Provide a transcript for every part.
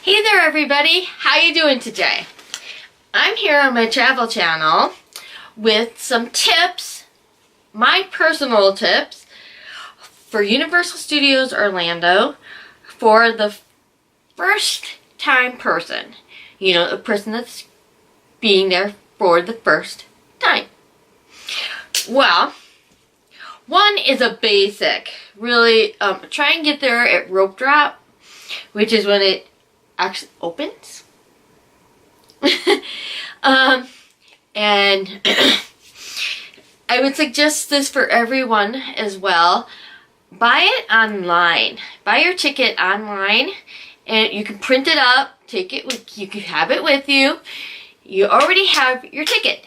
Hey there everybody, how you doing today? I'm here on my travel channel with some tips, my personal tips for Universal Studios Orlando for the first time person. You know, a person that's being there for the first time. Well, one is a basic. Really, try and get there at rope drop, which is when it actually opens. And I would suggest this for everyone as well. Buy it online. Buy your ticket online, and you can print it up. Take it with you. Can have it with you. You already have your ticket,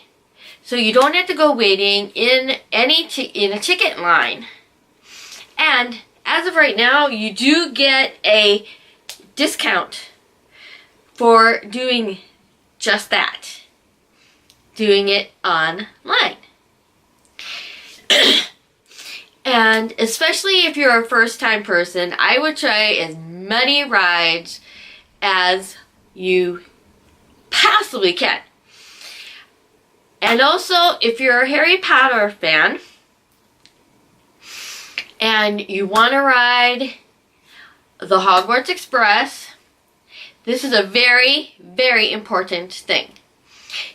so you don't have to go waiting in a ticket line. And as of right now, you do get a discount for doing just that. Doing it online. And especially if you're a first-time person, I would try as many rides as you possibly can. And also, if you're a Harry Potter fan and you want to ride the Hogwarts Express, this is a very, very important thing.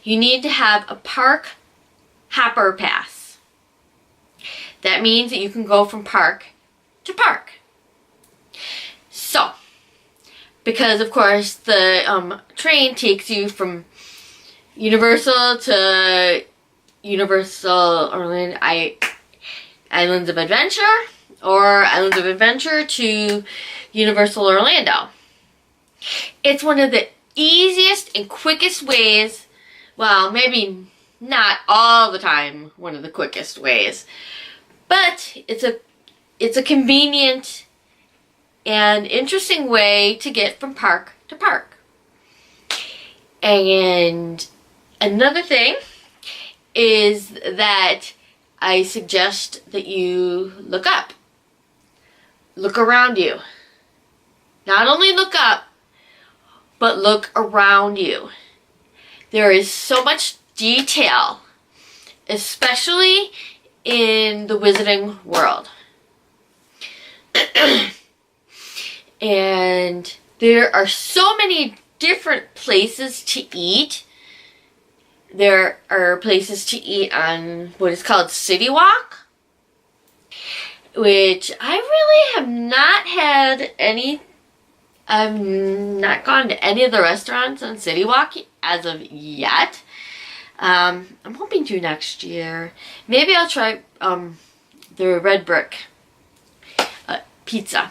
You need to have a park hopper pass. That means that you can go from park to park. So, because of course the train takes you from Universal to Universal Orlando Islands of Adventure, or Islands of Adventure to Universal Orlando. It's one of the easiest and quickest ways, well, maybe not all the time one of the quickest ways, but it's a convenient and interesting way to get from park to park. And another thing is that I suggest that you look up. Look around you. Not only look up, but look around you. There is so much detail, especially in the Wizarding World. And there are so many different places to eat. There are places to eat on what is called City Walk, which I really have not had any. I've not gone to any of the restaurants on City Walk as of yet. I'm hoping to next year. Maybe I'll try the Red Brick pizza.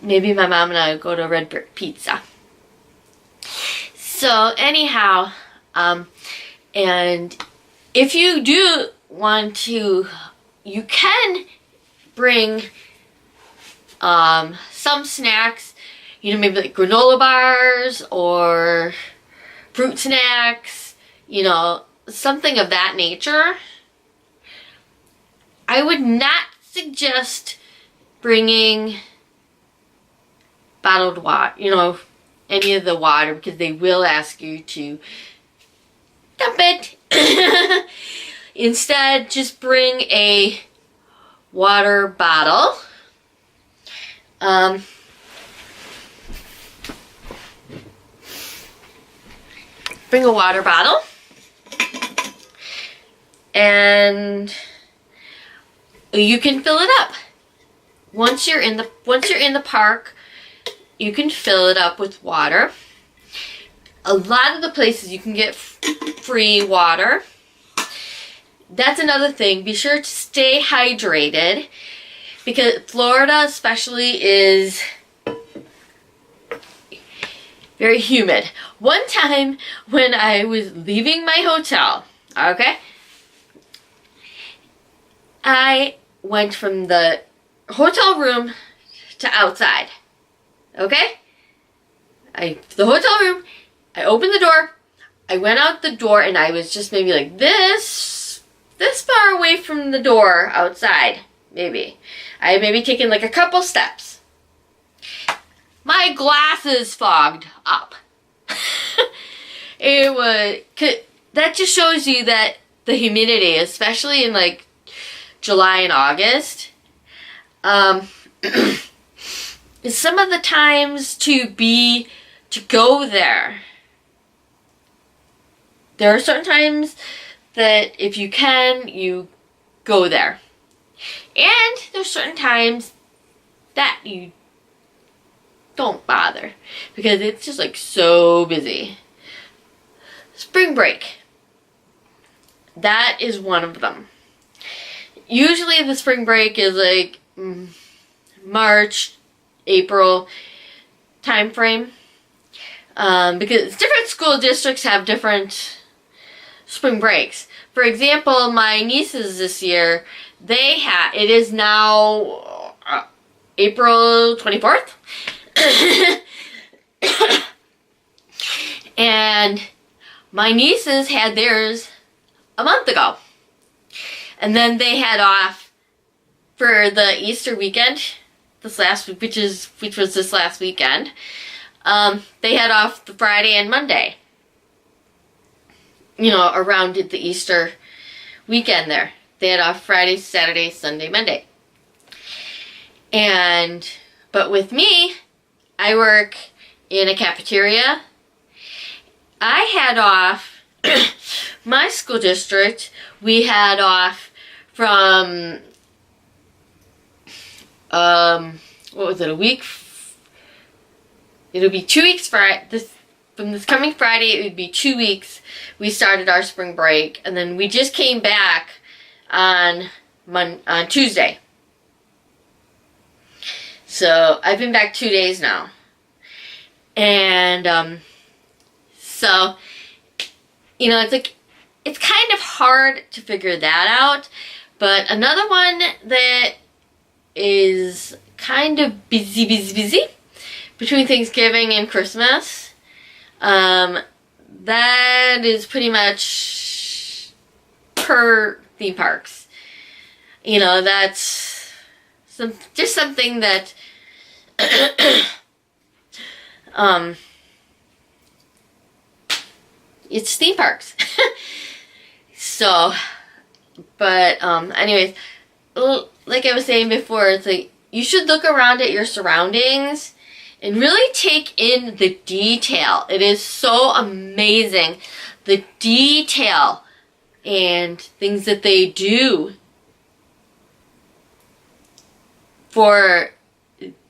Maybe my mom and I will go to Red Brick Pizza. So anyhow, and if you do want to, you can bring some snacks, you know, maybe like granola bars or fruit snacks, you know, something of that nature. I would not suggest bringing bottled water, you know, any of the water, because they will ask you to dump it. Instead, just bring a water bottle. Bring a water bottle, and you can fill it up. Once you're in the park, you can fill it up with water. A lot of the places you can get free water. That's another thing. Be sure to stay hydrated, because Florida especially is very humid. One time when I was leaving my hotel, okay, I went from the hotel room to outside, okay? The hotel room, I opened the door, I went out the door, and I was just maybe like this far away from the door outside, maybe. I had maybe taken like a couple steps. my glasses fogged up. That just shows you that the humidity, especially in like July and August, is some of the times to go there. There are certain times that if you can, you go there. And there's certain times that you don't bother because it's just like so busy. Spring break. That is one of them. Usually the spring break is like March, April time frame. Because different school districts have different spring breaks. For example, my nieces this year, it is now April 24th. And my nieces had theirs a month ago. And then they had off for the Easter weekend, which was this last weekend. They had off the Friday and Monday. You know, around the Easter weekend there. They had off Friday, Saturday, Sunday, Monday. But with me, I work in a cafeteria. I had off, my school district, we had off from, what was it, a week? It'll be 2 weeks from this coming Friday, it would be 2 weeks. We started our spring break, and then we just came back on Tuesday. So I've been back 2 days now. And so, you know, it's kind of hard to figure that out. But another one that is kind of busy between Thanksgiving and Christmas, that is pretty much per theme parks. You know, that's just something that it's theme parks. So, but anyways, like I was saying before, it's like you should look around at your surroundings and really take in the detail. It is so amazing, the detail and things that they do for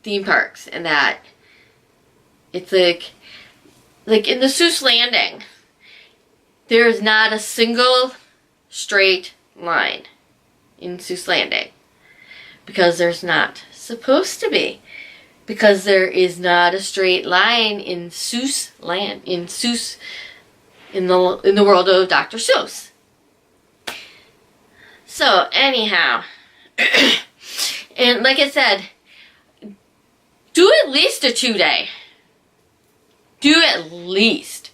theme parks, and that it's like in the Seuss Landing, there is not a single straight line in Seuss Landing because there's not supposed to be. Because there is not a straight line in Seuss land, in the world of Dr. Seuss. So anyhow, and like I said, do at least a 2-day. Do at least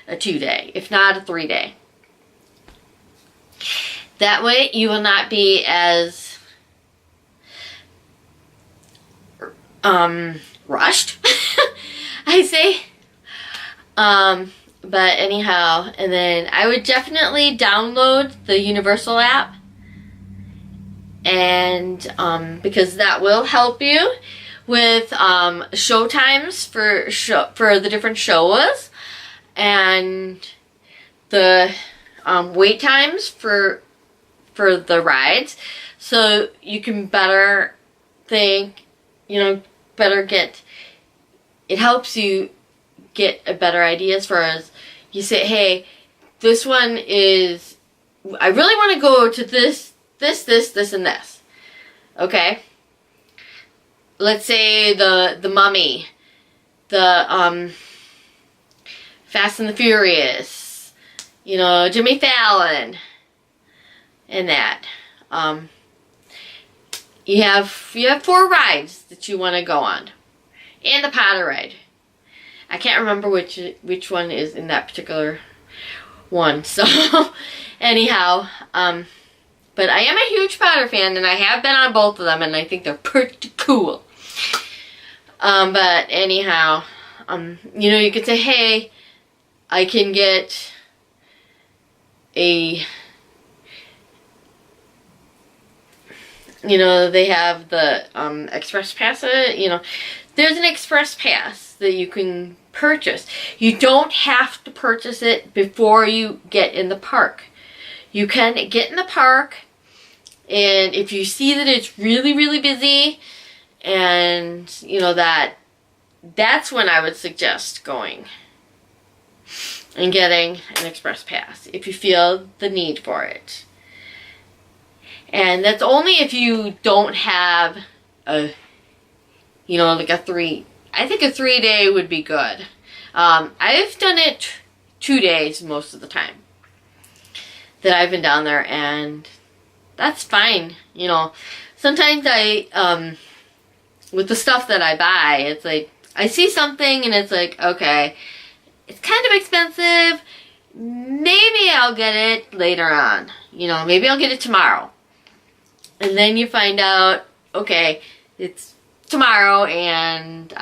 a 2-day, if not a 3-day. That way you will not be as rushed, I say. But anyhow, and then I would definitely download the Universal app, and because that will help you with show times for the different shows, and the wait times for the rides, so you can better think, it helps you get a better idea as far as you say, hey, this one is, I really want to go to this, and this. Okay? Let's say the Mummy, the Fast and the Furious, Jimmy Fallon, and that. You have 4 rides that you want to go on, and the Potter ride. I can't remember which one is in that particular one. So anyhow, but I am a huge Potter fan, and I have been on both of them, and I think they're pretty cool. But anyhow, you know, you could say, hey, I can get a, you know, they have the express pass, you know, there's an express pass that you can purchase. You don't have to purchase it before you get in the park. You can get in the park, and if you see that it's really, really busy, and you know that's when I would suggest going and getting an express pass if you feel the need for it. And that's only if you don't have a, you know, like I think a 3-day would be good. I've done it 2 days most of the time that I've been down there, and that's fine. You know, sometimes with the stuff that I buy, it's like, I see something and it's like, okay, it's kind of expensive. Maybe I'll get it later on. You know, maybe I'll get it tomorrow. And then you find out, okay, it's tomorrow and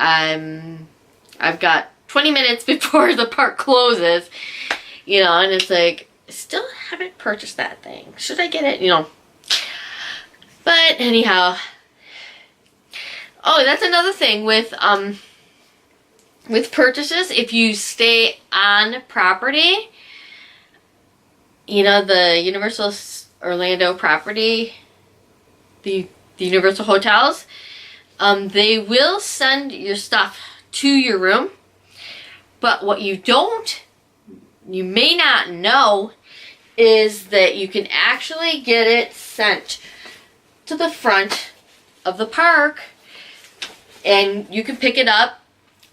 I've got 20 minutes before the park closes, you know, and it's like, I still haven't purchased that thing. Should I get it? You know. But anyhow, oh, that's another thing with purchases. If you stay on property, you know, the Universal Orlando property, the Universal hotels, they will send your stuff to your room. But what you may not know is that you can actually get it sent to the front of the park, and you can pick it up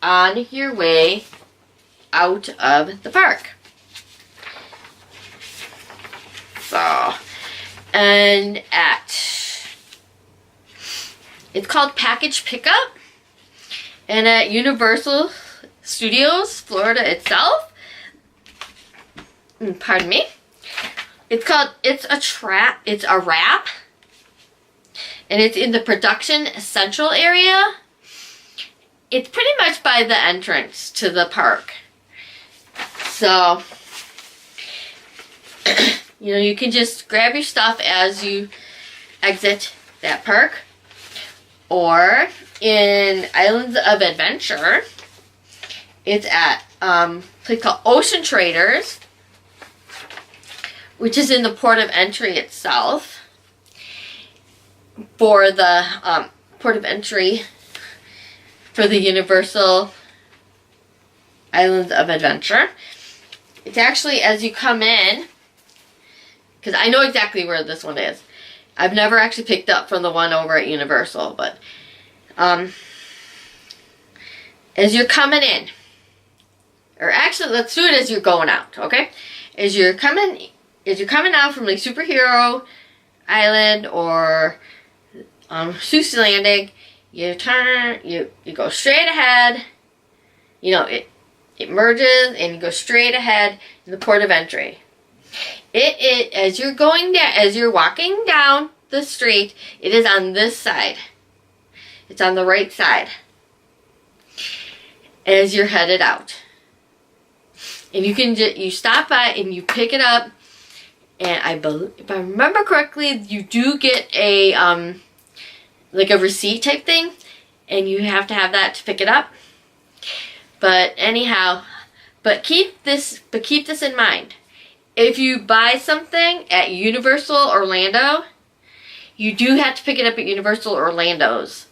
on your way out of the park. So, and it's called Package Pickup, and at Universal Studios Florida itself, pardon me, it's a wrap, and it's in the Production Central area. It's pretty much by the entrance to the park. So, you know, you can just grab your stuff as you exit that park. Or in Islands of Adventure, it's at a place called Ocean Traders, which is in the port of entry itself. For the port of entry for the Universal Islands of Adventure. It's actually as you come in, because I know exactly where this one is. I've never actually picked up from the one over at Universal, but as you're coming in, or actually let's do it as you're going out, okay? As you're coming out from like Superhero Island or Seuss Landing, you turn, you go straight ahead, you know, it merges and you go straight ahead in the port of entry. As you're going down, as you're walking down the street, it is on this side. It's on the right side as you're headed out. And you stop by and you pick it up, and if I remember correctly, you do get a like a receipt type thing, and you have to have that to pick it up. But anyhow, keep this in mind. If you buy something at Universal Orlando, you do have to pick it up at Universal Orlando's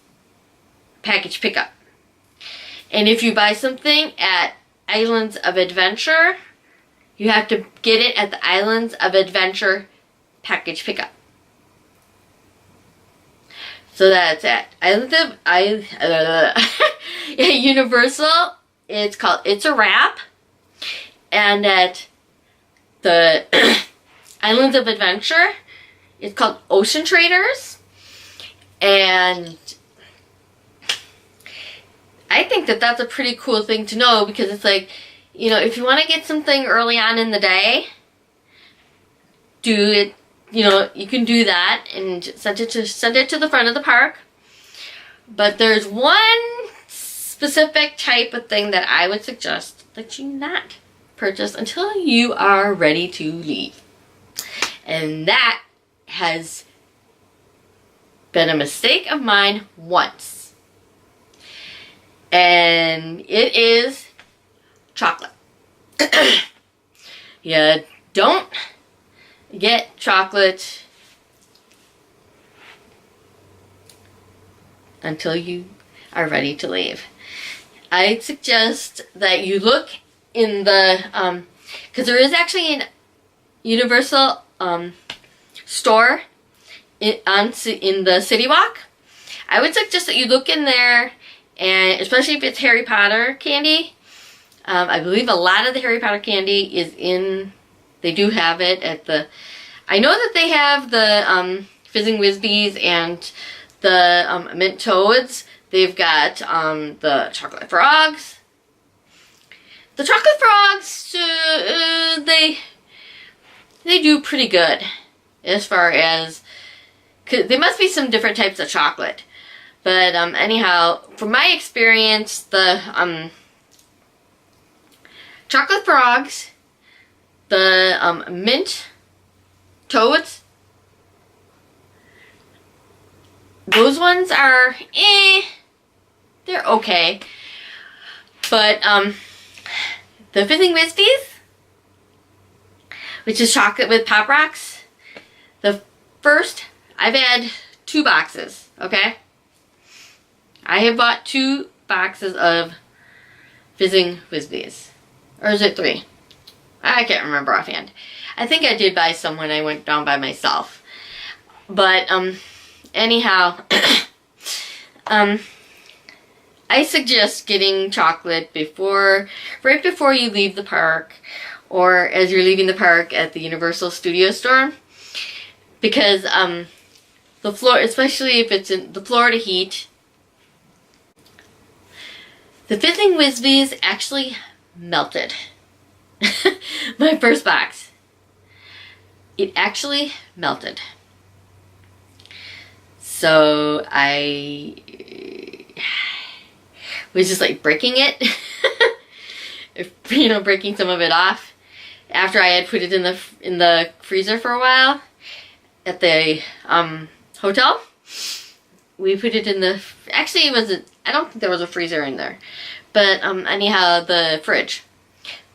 package pickup. And if you buy something at Islands of Adventure, you have to get it at the Islands of Adventure package pickup. So that's at Universal, it's called It's a Wrap. And at the Islands of Adventure, it's called Ocean Traders. And I think that that's a pretty cool thing to know, because it's like, you know, if you want to get something early on in the day, do it. You know, you can do that and send it to the front of the park. But there's one specific type of thing that I would suggest that you not purchase until you are ready to leave. And that has been a mistake of mine once. And it is chocolate. You don't get chocolate until you are ready to leave. I suggest that you look in the, because there is actually an Universal store in the City Walk. I would suggest that you look in there, and especially if it's Harry Potter candy. I believe a lot of the Harry Potter candy is in, they do have it at the, I know that they have the Fizzing Whizbees and the Mint Toads. They've got the Chocolate Frogs. The Chocolate Frogs, they do pretty good as far as, cause there must be some different types of chocolate. But anyhow, from my experience, the Chocolate Frogs, the Mint Toads, those ones are, they're okay. But the Fizzing Whizbees, which is chocolate with Pop Rocks, the first, I've had 2 boxes, okay? I have bought 2 boxes of Fizzing Whizbees. Or is it 3? I can't remember offhand. I think I did buy some when I went down by myself. But, anyhow, I suggest getting chocolate right before you leave the park, or as you're leaving the park at the Universal Studio store, because the floor, especially if it's in the Florida heat, the Fizzing Whizbees actually melted. My first box, it actually melted. So I was just like breaking it, you know, breaking some of it off after I had put it in the freezer for a while at the hotel. We put it in the, actually it wasn't, I don't think there was a freezer in there, but anyhow, the fridge.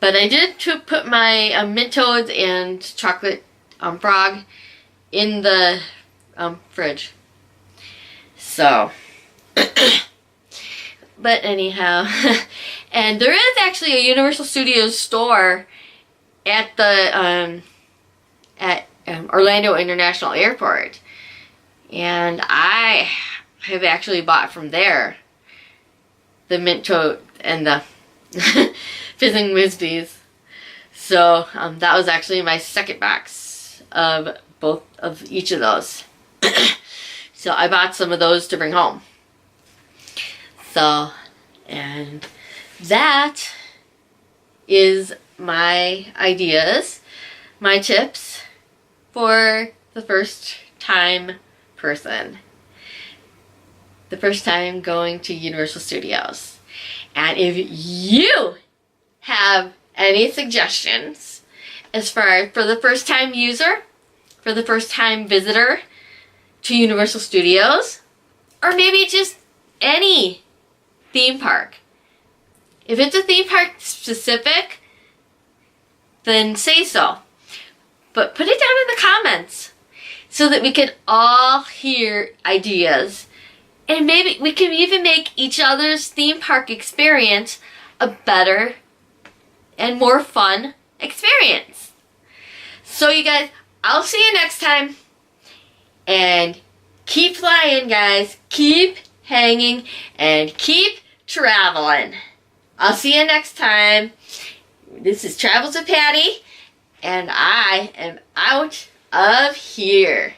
But I did put my Mint Toads and Chocolate Frog in the fridge. So, but anyhow, and there is actually a Universal Studios store at the Orlando International Airport, and I have actually bought from there the Mint Toad and the Fizzing Whizbees. So that was actually my second box of both of each of those. So I bought some of those to bring home. So, and that is my ideas, my tips for the first time person. The first time going to Universal Studios. And if you have any suggestions as far for the first time user, for the first time visitor to Universal Studios, or maybe just any theme park. If it's a theme park specific, then say so. But put it down in the comments so that we can all hear ideas. And maybe we can even make each other's theme park experience a better and more fun experience. So you guys, I'll see you next time. And keep flying, guys. Keep hanging and keep traveling. I'll see you next time. This is Travels with Patty, and I am out of here.